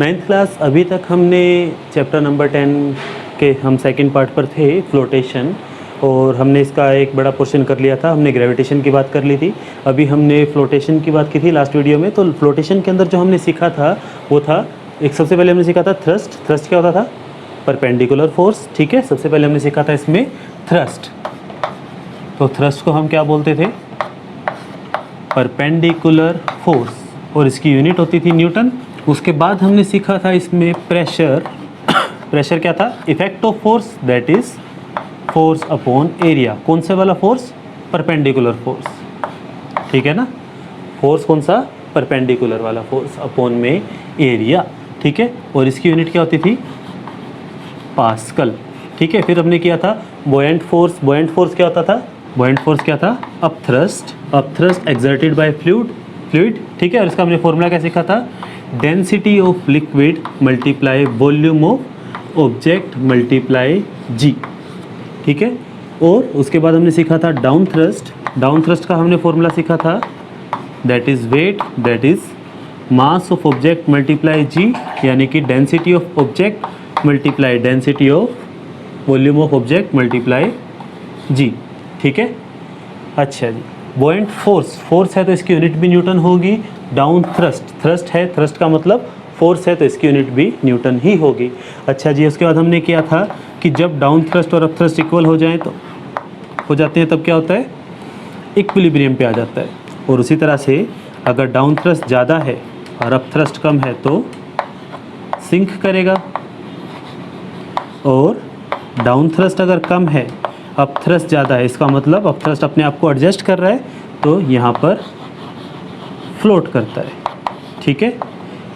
Ninth class अभी तक हमने चैप्टर नंबर 10 के हम सेकंड पार्ट पर थे, फ्लोटेशन, और हमने इसका एक बड़ा पोर्शन कर लिया था। हमने ग्रेविटेशन की बात कर ली थी, अभी हमने फ्लोटेशन की बात की थी लास्ट वीडियो में। तो फ्लोटेशन के अंदर जो हमने सीखा था वो था, एक सबसे पहले हमने सीखा था थ्रस्ट। थ्रस्ट क्या होता था? Perpendicular force. ठीक है, सबसे पहले हमने सीखा था इसमें थ्रस्ट। तो थ्रस्ट को हम क्या बोलते थे? परपेंडिकुलर फोर्स, और इसकी यूनिट होती थी न्यूटन। उसके बाद हमने सीखा था इसमें प्रेशर। प्रेशर क्या था? Effect of force, that is force upon area. कौन से वाला फोर्स? Perpendicular force. ठीक है ना, फोर्स कौन सा? परपेंडिकुलर वाला फोर्स अपॉन में एरिया। ठीक है, और इसकी यूनिट क्या होती थी? पास्कल। ठीक है, फिर हमने किया था बॉयंट फोर्स। बॉयंट फोर्स क्या होता था? बॉयंट फोर्स क्या था? Upthrust exerted by fluid. ठीक है, और इसका हमने फॉर्मूला क्या सीखा था? Density of liquid multiply volume of object multiply g. ठीक है, और उसके बाद हमने सीखा था डाउन थ्रस्ट। डाउन थ्रस्ट का हमने फॉर्मूला सीखा था, that is weight, that is mass of object multiply g, यानी कि density of object multiply density of volume of object multiply g. ठीक है, अच्छा जी। बॉयंट फोर्स है तो इसकी यूनिट भी न्यूटन होगी। डाउन थ्रस्ट है, थ्रस्ट का मतलब फोर्स है तो इसकी यूनिट भी न्यूटन ही होगी। अच्छा जी, उसके बाद हमने किया था कि जब डाउन थ्रस्ट और अप थ्रस्ट इक्वल हो जाएं तो हो जाते हैं, तब क्या होता है? इक्विलिब्रियम पे आ जाता है। और उसी तरह से अगर डाउन थ्रस्ट ज़्यादा है और अप थ्रस्ट कम है तो सिंक करेगा, और डाउन थ्रस्ट अगर कम है, अप थ्रस्ट ज़्यादा है, इसका मतलब अप थ्रस्ट अपने आप को एडजस्ट कर रहा है तो यहाँ पर फ्लोट करता है। ठीक है,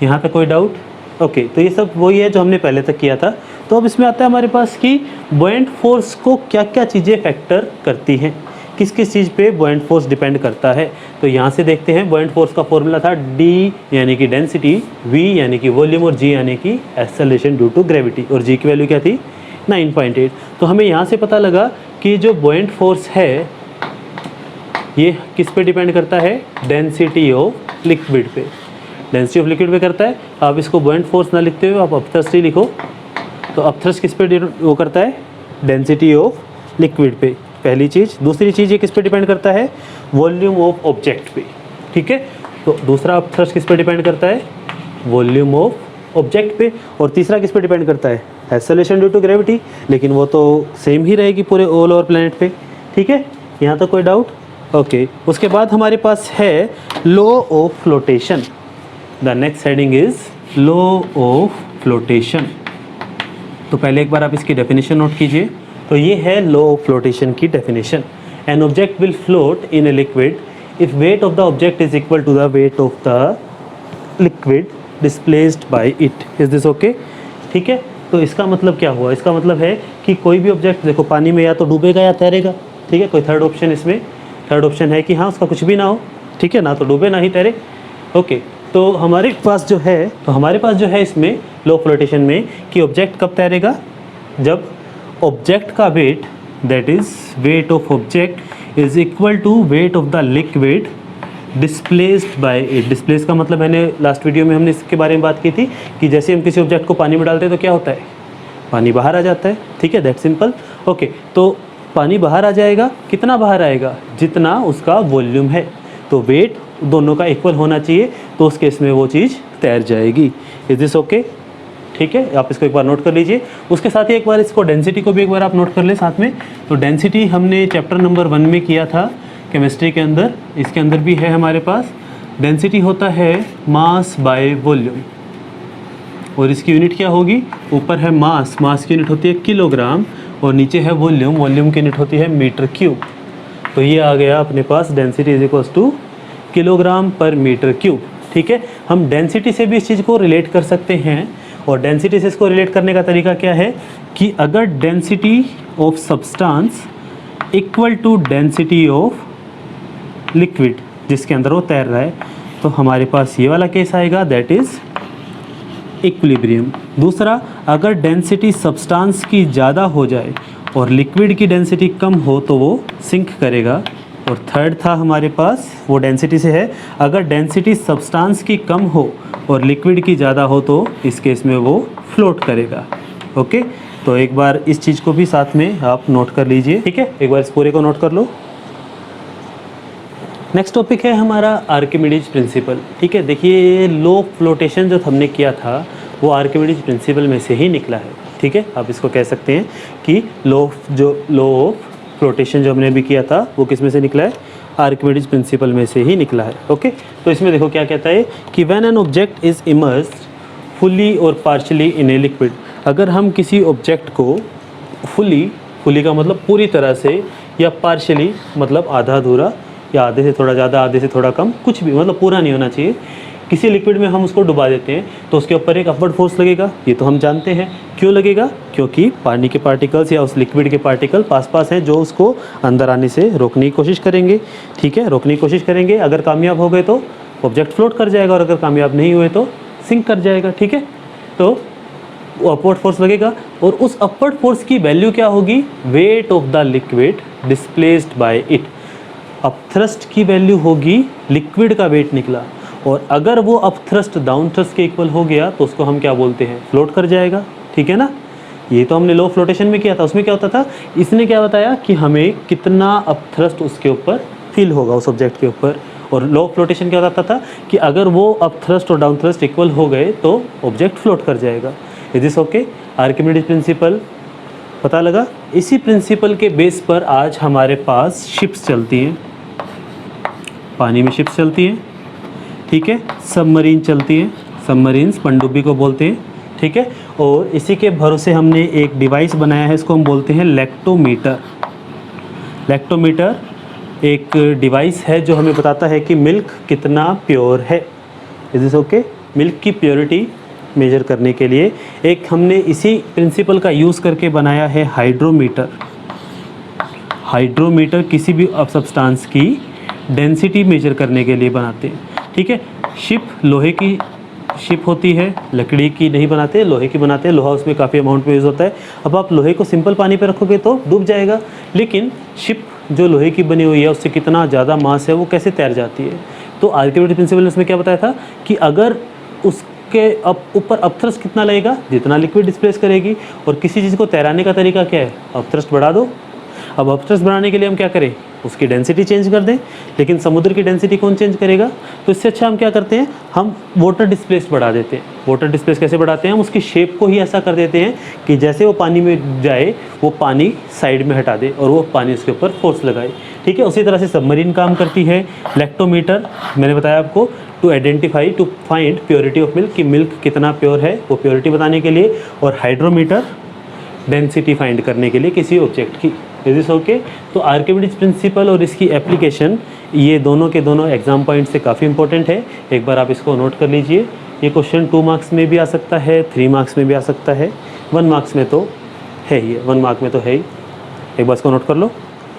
यहाँ पे कोई डाउट? ओके, तो ये सब वही है जो हमने पहले तक किया था। तो अब इसमें आता है हमारे पास कि बॉयंट फोर्स को क्या क्या चीज़ें फैक्टर करती हैं, किस किस चीज़ पे बॉयंट फोर्स डिपेंड करता है। तो यहाँ से देखते हैं, बॉयंट फोर्स का फॉर्मूला था D यानी कि डेंसिटी, V यानी कि वॉल्यूम, और G यानी कि एक्सेलरेशन ड्यू टू ग्रेविटी, और G की वैल्यू क्या थी? 9.8। तो हमें यहाँ से पता लगा कि जो बॉयंट फोर्स है ये किस पे डिपेंड करता है? डेंसिटी ऑफ लिक्विड पे। डेंसिटी ऑफ लिक्विड पे करता है। आप इसको बॉयंट फोर्स ना लिखते हुए आप अपथ्रस्ट ही लिखो। तो अपथ्रस्ट किस पे वो करता है? डेंसिटी ऑफ लिक्विड पे, पहली चीज़। दूसरी चीज़ ये किस पे डिपेंड करता है? वॉल्यूम ऑफ ऑब्जेक्ट पे। ठीक है, तो दूसरा अपथ्रस्ट किस पे डिपेंड करता है? वॉल्यूम ऑफ ऑब्जेक्ट पे। और तीसरा किस पे डिपेंड करता है? एक्सेलरेशन ड्यू टू ग्रेविटी, लेकिन वो तो सेम ही रहेगी पूरे ऑल ओवर प्लैनेट पे। ठीक है, यहाँ तक कोई डाउट? ओके, उसके बाद हमारे पास है law of flotation. The next heading is law of flotation. तो पहले एक बार आप इसकी डेफिनेशन नोट कीजिए। तो ये है लॉ ऑफ फ्लोटेशन की definition. An object will float in a liquid if weight of the object is equal to the weight of the liquid displaced by it. Is this okay? ठीक है, तो इसका मतलब क्या हुआ? इसका मतलब है कि कोई भी ऑब्जेक्ट, देखो, पानी में या तो डूबेगा या तैरेगा। ठीक है, कोई थर्ड ऑप्शन इसमें, थर्ड ऑप्शन है कि हाँ उसका कुछ भी ना हो। ठीक है, ना तो डूबे ना ही तैरे। ओके, तो हमारे पास जो है इसमें लॉ ऑफ फ्लोटेशन में कि ऑब्जेक्ट कब तैरेगा? जब ऑब्जेक्ट का weight, that is weight of object is equal to weight of the liquid displaced by it. Displace का मतलब मैंने लास्ट वीडियो में हमने इसके बारे में बात की थी कि जैसे हम किसी ऑब्जेक्ट को पानी में डालते हैं तो क्या होता है? पानी बाहर आ जाता है। ठीक है, दैट सिंपल। ओके, तो पानी बाहर आ जाएगा, कितना बाहर आएगा? जितना उसका वॉल्यूम है। तो वेट दोनों का इक्वल होना चाहिए, तो उस केस में वो चीज़ तैर जाएगी। Is this okay? ठीक है, आप इसको एक बार नोट कर लीजिए। उसके साथ ही एक बार इसको डेंसिटी को भी एक बार आप नोट कर लें साथ में। तो डेंसिटी हमने चैप्टर नंबर 1 में किया था केमिस्ट्री के अंदर, इसके अंदर भी है हमारे पास। डेंसिटी होता है मास बाय वॉल्यूम, और इसकी यूनिट क्या होगी? ऊपर है मास, मास की यूनिट होती है किलोग्राम, और नीचे है वॉल्यूम, वॉल्यूम की यूनिट होती है मीटर क्यूब। तो ये आ गया अपने पास density is equals to kilogram per metre cube. ठीक है, हम डेंसिटी से भी इस चीज़ को रिलेट कर सकते हैं, और डेंसिटी से इसको रिलेट करने का तरीका क्या है कि अगर density of substance equal to density of liquid जिसके अंदर वो तैर रहा है, तो हमारे पास ये वाला केस आएगा, दैट इज़ इक्विलिब्रियम। दूसरा, अगर डेंसिटी सब्सटेंस की ज़्यादा हो जाए और लिक्विड की डेंसिटी कम हो तो वो सिंक करेगा, और थर्ड था हमारे पास, वो डेंसिटी से है, अगर डेंसिटी सब्सटेंस की कम हो और लिक्विड की ज़्यादा हो तो इस केस में वो फ्लोट करेगा। ओके, तो एक बार इस चीज़ को भी साथ में आप नोट कर लीजिए, ठीक है, एक बार इस पूरे को नोट कर लो। नेक्स्ट टॉपिक है हमारा आर्किमिडीज प्रिंसिपल, ठीक है। देखिए लो फ्लोटेशन जो हमने किया था वो आर्किमिडीज प्रिंसिपल में से ही निकला है, ठीक है। आप इसको कह सकते हैं कि लो ऑफ फ्लोटेशन जो हमने भी किया था वो किस में से निकला है, आर्किमिडीज प्रिंसिपल में से ही निकला है। ओके, तो इसमें देखो क्या कहता है कि when an object is immersed fully और पार्शियली इन ए लिक्विड, अगर हम किसी ऑब्जेक्ट को फुली का मतलब पूरी तरह से, या पार्शियली मतलब आधा अधूरा, या आधे से थोड़ा ज़्यादा आधे से थोड़ा कम, कुछ भी मतलब पूरा नहीं होना चाहिए, किसी लिक्विड में हम उसको डुबा देते हैं तो उसके ऊपर एक अपवर्ड फोर्स लगेगा, ये तो हम जानते हैं। क्यों लगेगा? क्योंकि पानी के पार्टिकल्स या उस लिक्विड के पार्टिकल पास हैं जो उसको अंदर आने से रोकने की कोशिश करेंगे, ठीक है, रोकने की कोशिश करेंगे। अगर कामयाब हो गए तो ऑब्जेक्ट फ्लोट कर जाएगा और अगर कामयाब नहीं हुए तो सिंक कर जाएगा, ठीक है। तो अपवर्ड फोर्स लगेगा और उस अपवर्ड फोर्स की वैल्यू क्या होगी, wait of the liquid displaced by it. Upthrust की वैल्यू होगी, लिक्विड का वेट निकला, और अगर वो अपथ्रस्ट डाउन थ्रस्ट के इक्वल हो गया तो उसको हम क्या बोलते हैं, फ्लोट कर जाएगा, ठीक है ना। ये तो हमने लो फ्लोटेशन में किया था, उसमें क्या होता था, इसने क्या बताया कि हमें कितना अपथ्रस्ट उसके ऊपर फील होगा उस ऑब्जेक्ट के ऊपर, और लो फ्लोटेशन क्या होता था कि अगर वो अपथ्रस्ट और डाउन थ्रस्ट इक्वल हो गए तो ऑब्जेक्ट फ्लोट कर जाएगा। Is this okay? Archimedes principal पता लगा। इसी प्रिंसिपल के बेस पर आज हमारे पास शिप्स चलती हैं, पानी में शिप्स चलती हैं, ठीक है, सबमरीन चलती हैं, सबमरीन्स पनडुब्बी को बोलते हैं, ठीक है। और इसी के भरोसे हमने एक डिवाइस बनाया है, इसको हम बोलते हैं लैक्टोमीटर। लैक्टोमीटर एक डिवाइस है जो हमें बताता है कि मिल्क कितना प्योर है। Is this okay? मिल्क की प्योरिटी मेजर करने के लिए एक हमने इसी प्रिंसिपल का यूज़ करके बनाया है हाइड्रोमीटर। हाइड्रोमीटर किसी भी सब्सटेंस की डेंसिटी मेजर करने के लिए बनाते हैं, ठीक है। शिप लोहे की शिप होती है, लकड़ी की नहीं बनाते, लोहे की बनाते हैं। लोहा उसमें काफ़ी अमाउंट में यूज़ होता है। अब आप लोहे को सिंपल पानी पे रखोगे तो डूब जाएगा, लेकिन शिप जो लोहे की बनी हुई है उससे कितना ज़्यादा मास है, वो कैसे तैर जाती है। तो आर्किमिडीज प्रिंसिपल ने उसमें क्या बताया था कि अगर उसके ऊपर अपथ्रस्ट कितना लगेगा, जितना लिक्विड डिस्प्लेस करेगी, और किसी चीज़ को तैराने का तरीका क्या है, अपथ्रस्ट बढ़ा दो। अब अपथ्रस्ट बढ़ाने के लिए हम क्या करें, उसकी डेंसिटी चेंज कर दें, लेकिन समुद्र की डेंसिटी कौन चेंज करेगा, तो इससे अच्छा हम क्या करते हैं, हम वाटर डिस्प्लेस बढ़ा देते हैं। वाटर डिस्प्लेस कैसे बढ़ाते हैं, हम उसकी शेप को ही ऐसा कर देते हैं कि जैसे वो पानी में जाए वो पानी साइड में हटा दे और वो पानी उसके ऊपर फोर्स लगाए, ठीक है। उसी तरह से सबमरीन काम करती है। लैक्टोमीटर मैंने बताया आपको, to identify, to find purity of milk, कि मिल्क कितना प्योर है, वो प्योरिटी बताने के लिए। और हाइड्रोमीटर डेंसिटी फाइंड करने के लिए किसी ऑब्जेक्ट की। Is this okay? तो आर्किमिडीज प्रिंसिपल और इसकी एप्लीकेशन, ये दोनों के दोनों एग्जाम पॉइंट से काफ़ी इंपॉर्टेंट है। एक बार आप इसको नोट कर लीजिए। ये क्वेश्चन 2 मार्क्स में भी आ सकता है, 3 मार्क्स में भी आ सकता है, 1 मार्क्स में तो है ही, 1 मार्क में तो है ही। एक बार इसको नोट कर लो।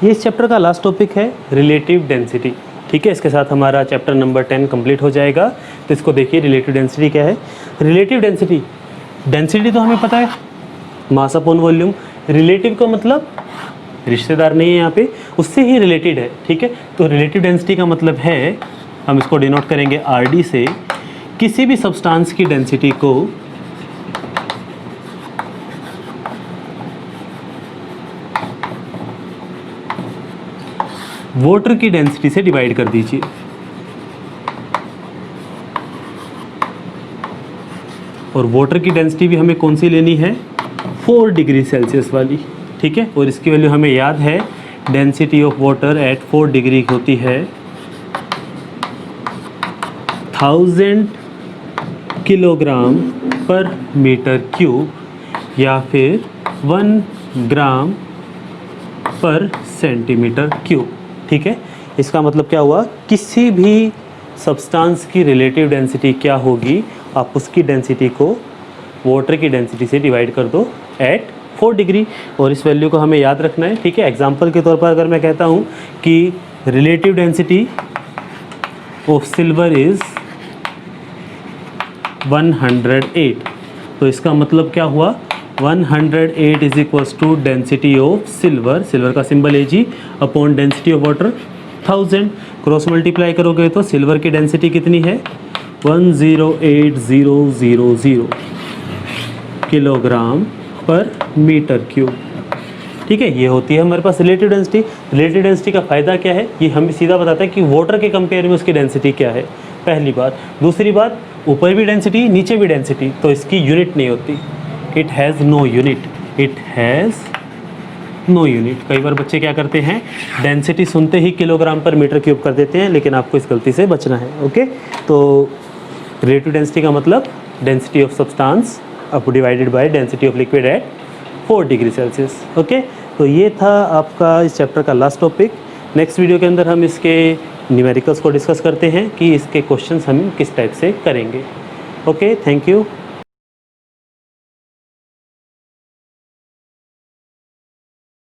ये इस चैप्टर का लास्ट टॉपिक है, रिलेटिव डेंसिटी, ठीक है। इसके साथ हमारा चैप्टर नंबर 10 कंप्लीट हो जाएगा। तो इसको देखिए, रिलेटिव डेंसिटी क्या है। रिलेटिव डेंसिटी, डेंसिटी तो हमें पता है, मास अपॉन वॉल्यूम। रिलेटिव का मतलब रिश्तेदार नहीं है यहाँ पे, उससे ही रिलेटेड है, ठीक है। तो रिलेटिव डेंसिटी का मतलब है, हम इसको डिनोट करेंगे आरडी से, किसी भी सब्सटेंस की डेंसिटी को वाटर की डेंसिटी से डिवाइड कर दीजिए। और वाटर की डेंसिटी भी हमें कौन सी लेनी है, 4 डिग्री सेल्सियस वाली, ठीक है। और इसकी वैल्यू हमें याद है, density of water at 4 degree होती है 1000 किलोग्राम पर मीटर क्यूब, या फिर 1 ग्राम पर सेंटीमीटर क्यूब, ठीक है। इसका मतलब क्या हुआ, किसी भी सब्सटेंस की रिलेटिव डेंसिटी क्या होगी, आप उसकी डेंसिटी को वाटर की डेंसिटी से डिवाइड कर दो एट 4 डिग्री, और इस वैल्यू को हमें याद रखना है, ठीक है। एग्जांपल के तौर पर अगर मैं कहता हूँ कि relative density of silver is 108, तो इसका मतलब क्या हुआ, 108 is equals to density of silver, silver का सिंबल है जी, upon density of water 1000 cross multiply करोगे तो सिल्वर की डेंसिटी कितनी है 108,000 किलोग्राम पर मीटर क्यूब। ठीक है, ये होती है हमारे पास रिलेटिव डेंसिटी। रिलेटिव डेंसिटी का फ़ायदा क्या है, ये हमें सीधा बताता है कि वाटर के कंपेयर में उसकी डेंसिटी क्या है, पहली बात। दूसरी बात, ऊपर भी डेंसिटी नीचे भी डेंसिटी, तो इसकी यूनिट नहीं होती, it has no unit, it has no unit. कई बार बच्चे क्या करते हैं, डेंसिटी सुनते ही किलोग्राम पर मीटर क्यूब कर देते हैं, लेकिन आपको इस गलती से बचना है। ओके, तो रिलेटिव डेंसिटी का मतलब डेंसिटी ऑफ सब्सटेंस अब divided by density of liquid at 4 degree Celsius. Okay, तो ये था आपका इस चैप्टर का लास्ट टॉपिक। नेक्स्ट वीडियो के अंदर हम इसके न्यूमेरिकल्स को डिस्कस करते हैं कि इसके क्वेश्चंस हम किस टाइप से करेंगे। Okay, thank you.